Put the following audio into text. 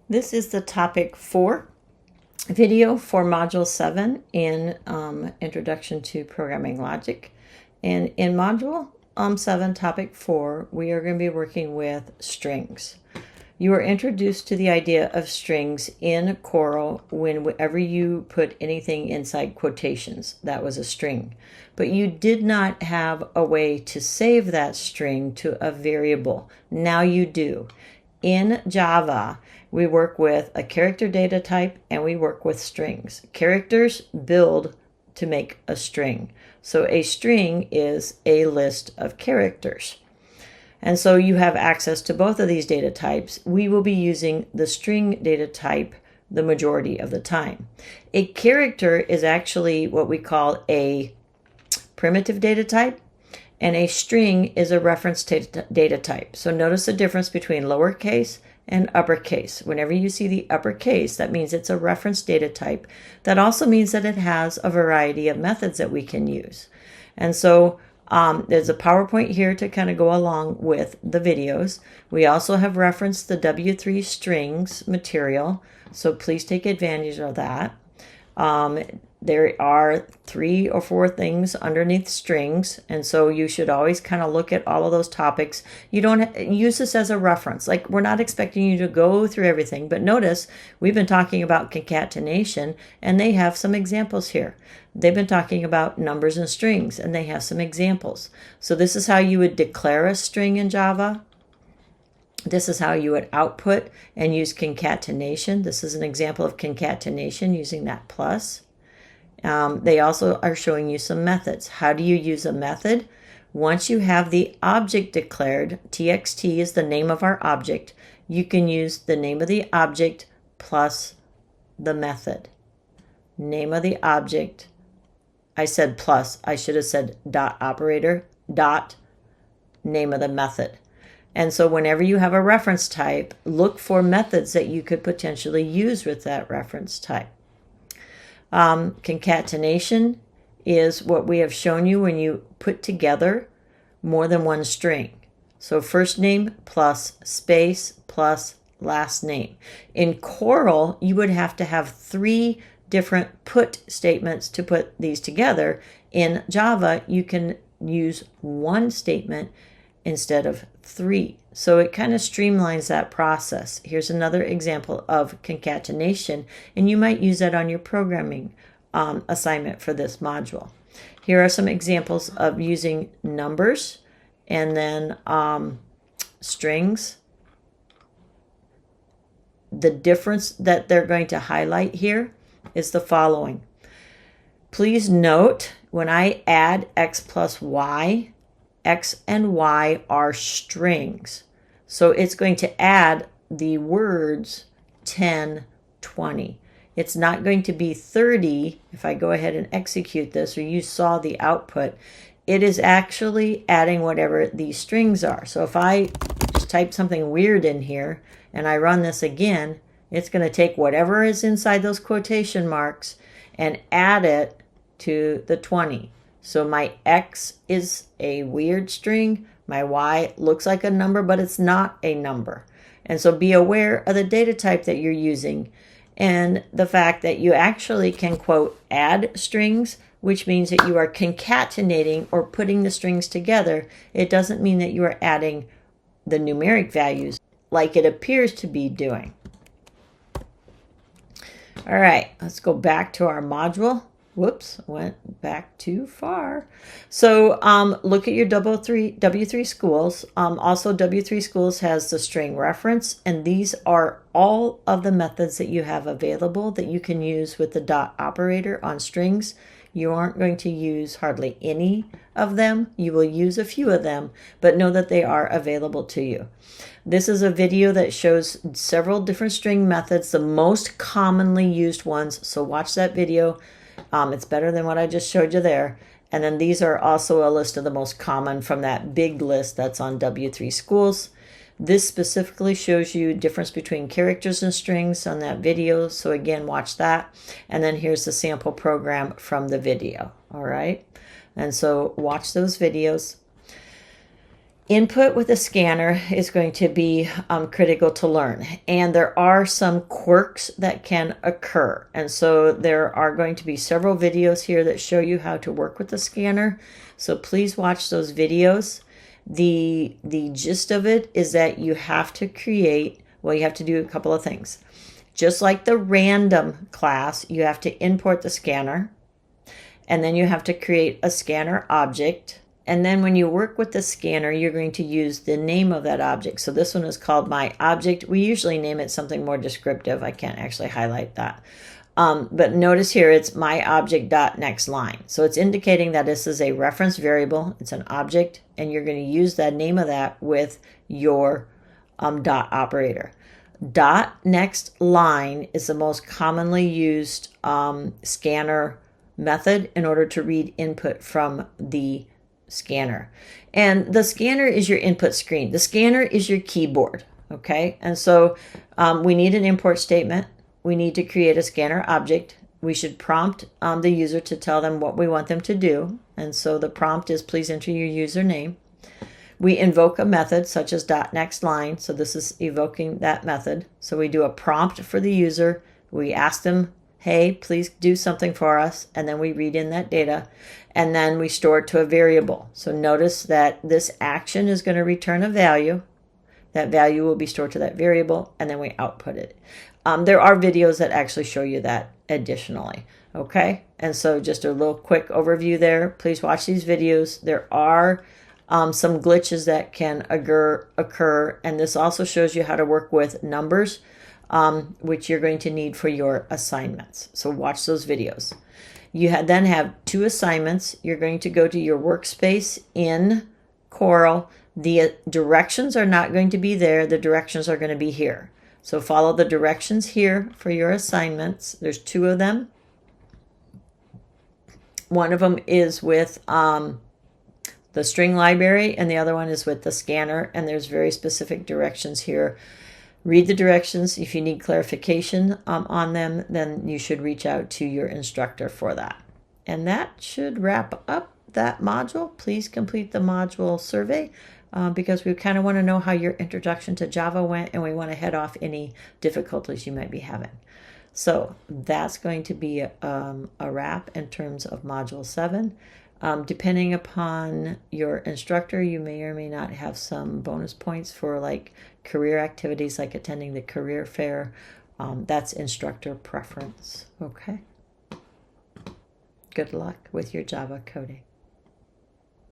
This is the topic 4 video for Module 7 in Introduction to Programming Logic. And in Module 7, Topic 4, we are going to be working with strings. You are introduced to the idea of strings in Coral whenever you put anything inside quotations. That was a string. But you did not have a way to save that string to a variable. Now you do. In Java, we work with a character data type and we work with strings. Characters build to make a string. So a string is a list of characters. And so you have access to both of these data types. We will be using the string data type the majority of the time. A character is actually what we call a primitive data type, and a string is a reference data type. So notice the difference between lowercase and uppercase. Whenever you see the uppercase, that means it's a reference data type. That also means that it has a variety of methods that we can use. And so there's a PowerPoint here to kind of go along with the videos. We also have referenced the W3 strings material, so please take advantage of that. There are 3 or 4 things underneath strings, and so you should always kind of look at all of those topics. You don't use this as a reference. Like, we're not expecting you to go through everything, but notice we've been talking about concatenation, and they have some examples here. They've been talking about numbers and strings, and they have some examples. So this is how you would declare a string in Java. This is how you would output and use concatenation. This is an example of concatenation using that plus. They also are showing you some methods. How do you use a method? Once you have the object declared, txt is the name of our object, you can use the name of the object plus the method. Name of the object, I said plus, I should have said dot operator, dot name of the method. And so whenever you have a reference type, look for methods that you could potentially use with that reference type. Concatenation is what we have shown you when you put together more than one string. So first name plus space plus last name. In Coral, you would have to have 3 different put statements to put these together. In Java, you can use 1 statement instead of 3. So it kind of streamlines that process. Here's another example of concatenation, and you might use that on your programming assignment for this module. Here are some examples of using numbers and then strings. The difference that they're going to highlight here is the following. Please note, when I add x plus y, x and y are strings. So it's going to add the words 10, 20. It's not going to be 30. If I go ahead and execute this, or you saw the output, it is actually adding whatever these strings are. So if I just type something weird in here and I run this again, it's going to take whatever is inside those quotation marks and add it to the 20. So my X is a weird string. My Y looks like a number, but it's not a number. And so be aware of the data type that you're using and the fact that you actually can, quote, add strings, which means that you are concatenating or putting the strings together. It doesn't mean that you are adding the numeric values like it appears to be doing. All right, let's go back to our module. Whoops, went back too far. So look at your W3 schools. Also, W3 schools has the string reference, and these are all of the methods that you have available that you can use with the dot operator on strings. You aren't going to use hardly any of them. You will use a few of them, but know that they are available to you. This is a video that shows several different string methods, the most commonly used ones. So watch that video. It's better than what I just showed you there. And then these are also a list of the most common from that big list that's on W3 schools. This specifically shows you difference between characters and strings on that video. So again, watch that. And then here's the sample program from the video. All right. And so watch those videos. Input with a scanner is going to be critical to learn, and there are some quirks that can occur, and so there are going to be several videos here that show you how to work with the scanner, so please watch those videos. The gist of it is that you have to create, well, you have to do a couple of things. Just like the random class, you have to import the scanner, and then you have to create a scanner object. And then when you work with the scanner, you're going to use the name of that object. So this one is called my object. We usually name it something more descriptive. I can't actually highlight that. But notice here, it's my object dot next line. So it's indicating that this is a reference variable. It's an object, and you're going to use the name of that with your dot operator. Dot next line is the most commonly used scanner method in order to read input from the scanner. And the scanner is your input screen. The scanner is your keyboard. Okay. And so we need an import statement. We need to create a scanner object. We should prompt the user to tell them what we want them to do. And so the prompt is please enter your username. We invoke a method such as dot next line. So this is evoking that method. So we do a prompt for the user. We ask them, hey, please do something for us. And then we read in that data, and then we store it to a variable. So notice that this action is going to return a value. That value will be stored to that variable, and then we output it. There are videos that actually show you that additionally. Okay. And so just a little quick overview there. Please watch these videos. There are some glitches that can occur. And this also shows you how to work with numbers, which you're going to need for your assignments. So watch those videos. You then have 2 assignments. You're going to go to your workspace in Coral. The directions are not going to be there. The directions are going to be here. So follow the directions here for your assignments. There's 2 of them. One of them is with the string library, and the other one is with the scanner, and there's very specific directions here. Read the directions. If you need clarification on them, then you should reach out to your instructor for that. And that should wrap up that module. Please complete the module survey because we kind of want to know how your introduction to Java went, and we want to head off any difficulties you might be having. So that's going to be a wrap in terms of Module 7. Depending upon your instructor, you may or may not have some bonus points for like career activities like attending the career fair. That's instructor preference. Okay. Good luck with your Java coding.